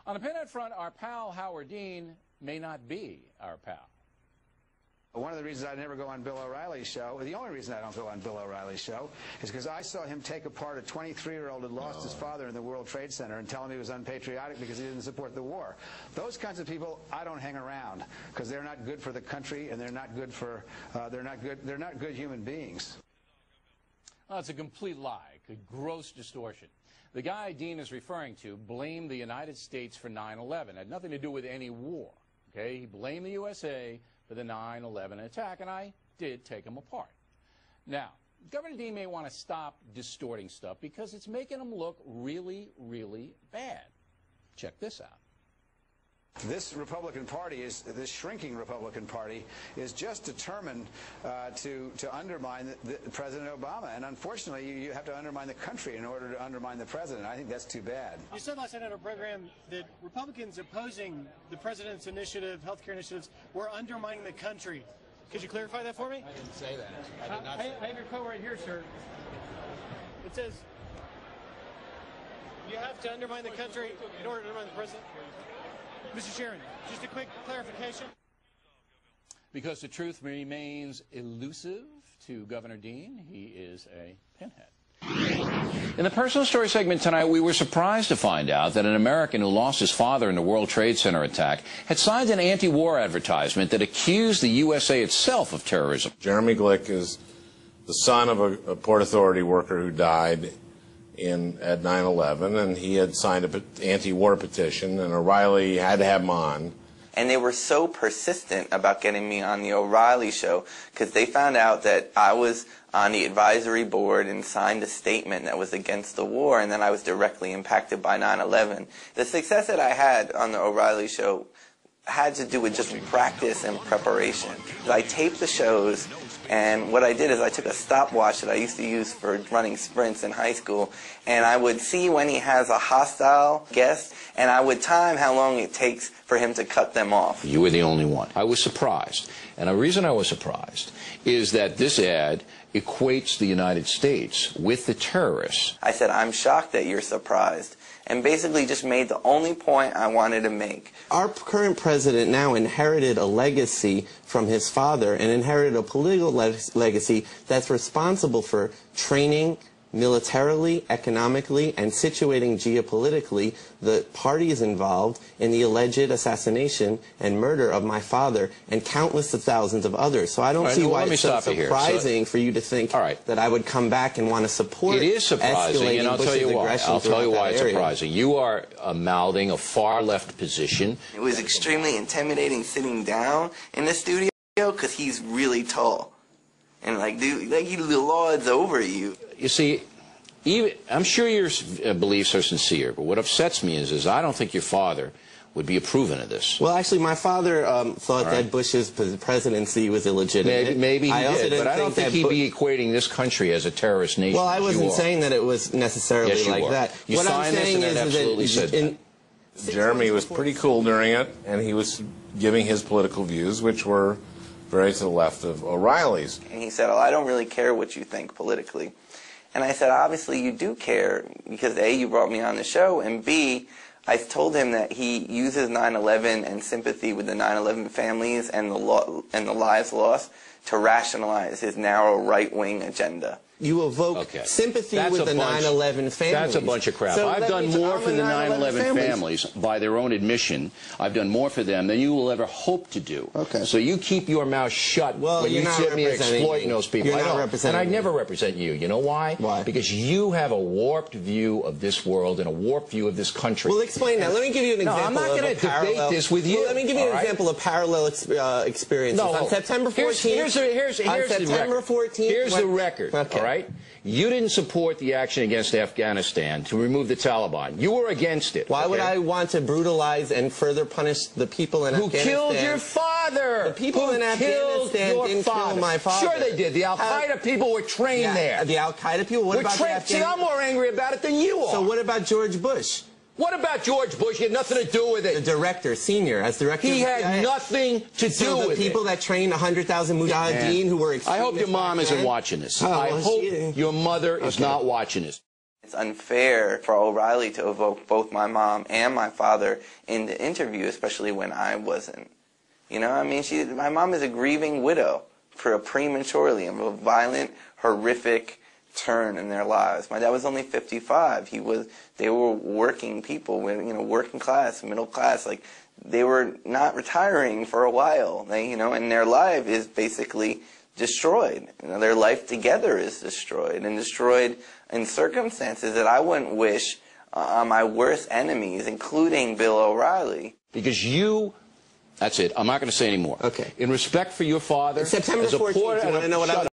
On the Pinhead front, our pal Howard Dean may not be our pal. One of the reasons I never go on Bill O'Reilly's show, the only reason I don't go on Bill O'Reilly's show, is because I saw him take apart a 23-year-old who lost his father in the World Trade Center and tell him he was unpatriotic because he didn't support the war. Those kinds of people, I don't hang around because they're not good for the country and they're not good for, they're not good human beings. Well, it's a complete lie, a gross distortion. The guy Dean is referring to blamed the United States for 9/11. It had nothing to do with any war. Okay, he blamed the USA for the 9/11 attack, and I did take him apart. Now, Governor Dean may want to stop distorting stuff because it's making him look really, really bad. Check this out. This Republican Party, this shrinking Republican Party, is just determined to undermine President Obama. And unfortunately, you have to undermine the country in order to undermine the president. I think that's too bad. You said last night on our program that Republicans opposing the president's initiative, healthcare initiatives, were undermining the country. Could you clarify that for me? I didn't say that. I did not. I have your quote right here, sir. It says, you have to undermine the country in order to undermine the president. Mr. Chairman, just a quick clarification. Because the truth remains elusive to Governor Dean, he is a pinhead. In the personal story segment tonight, we were surprised to find out that an American who lost his father in the World Trade Center attack had signed an anti-war advertisement that accused the USA itself of terrorism. Jeremy Glick is the son of a Port Authority worker who died at 9/11, and he had signed an anti-war petition, and O'Reilly had to have him on. And they were so persistent about getting me on the O'Reilly show because they found out that I was on the advisory board and signed a statement that was against the war, and then I was directly impacted by 9/11. The success that I had on the O'Reilly show had to do with just practice and preparation. I taped the shows, and what I did is I took a stopwatch that I used to use for running sprints in high school, and I would see when he has a hostile guest, and I would time how long it takes for him to cut them off. You were the only one. I was surprised. And the reason I was surprised is that this ad equates the United States with the terrorists. I said, I'm shocked that you're surprised, and basically just made the only point I wanted to make. Our current president now inherited a legacy from his father and inherited a political legacy that's responsible for training militarily, economically, and situating geopolitically the parties involved in the alleged assassination and murder of my father and countless of thousands of others. So I don't see why it's so surprising for you to think that I would come back and want to support it is surprising, and I'll tell you why. I'll tell you why it's surprising. You are mouthing a far-left position. It was extremely intimidating sitting down in the studio because he's really tall. And like, dude, like he lords over you. You see, I'm sure your beliefs are sincere, but what upsets me is I don't think your father would be approving of this. Well, actually, my father thought that Bush's presidency was illegitimate. Maybe he did, but I don't think he'd be equating this country as a terrorist nation. Well, I wasn't saying that it was necessarily like that. You what I'm saying is that Jeremy was pretty cool during it, and he was giving his political views, which were very to the left of O'Reilly's. And he said, oh, I don't really care what you think politically. And I said, obviously you do care, because A, you brought me on the show, and B, I told him that he uses 9/11 and sympathy with the 9/11 families and the lives lost to rationalize his narrow right-wing agenda. You evoke sympathy with the 9/11 families. That's a bunch of crap. So I've done more for the 9/11 families, by their own admission. I've done more for them than you will ever hope to do. Okay. So you keep your mouth shut when you see me exploiting those people. You're not representing and I never represent you. You know why? Why? Because you have a warped view of this world and a warped view of this country. Well, explain that. Let me give you an example. No, I'm not going to debate this with you. Well, let me give you an example of parallel experiences. No, on September 14th. Here's the record. Okay. All right. You didn't support the action against Afghanistan to remove the Taliban. You were against it. Why would I want to brutalize and further punish the people in Afghanistan? Who killed your father? The people in Afghanistan didn't kill my father. Sure they did. The Al-Qaeda people were trained there. The Al-Qaeda people? What about the Afghanistan? See, I'm more angry about it than you are. So what about George Bush? What about George Bush? He had nothing to do with it. The director, senior, as director. He had nothing to do with it. So the people that trained 100,000 mujahideen who were extremists. I hope your mom isn't watching this. I hope your mother is not watching this. It's unfair for O'Reilly to evoke both my mom and my father in the interview, especially when I wasn't. You know, I mean, my mom is a grieving widow for a prematurely and a violent, horrific turn in their lives. My dad was only 55. They were working people, working class, middle class. Like, they were not retiring for a while. And their life is basically destroyed. Their life together is destroyed, and destroyed in circumstances that I wouldn't wish on my worst enemies, including Bill O'Reilly. Because that's it. I'm not going to say any more. Okay. In respect for your father, September 14th, you want to know what I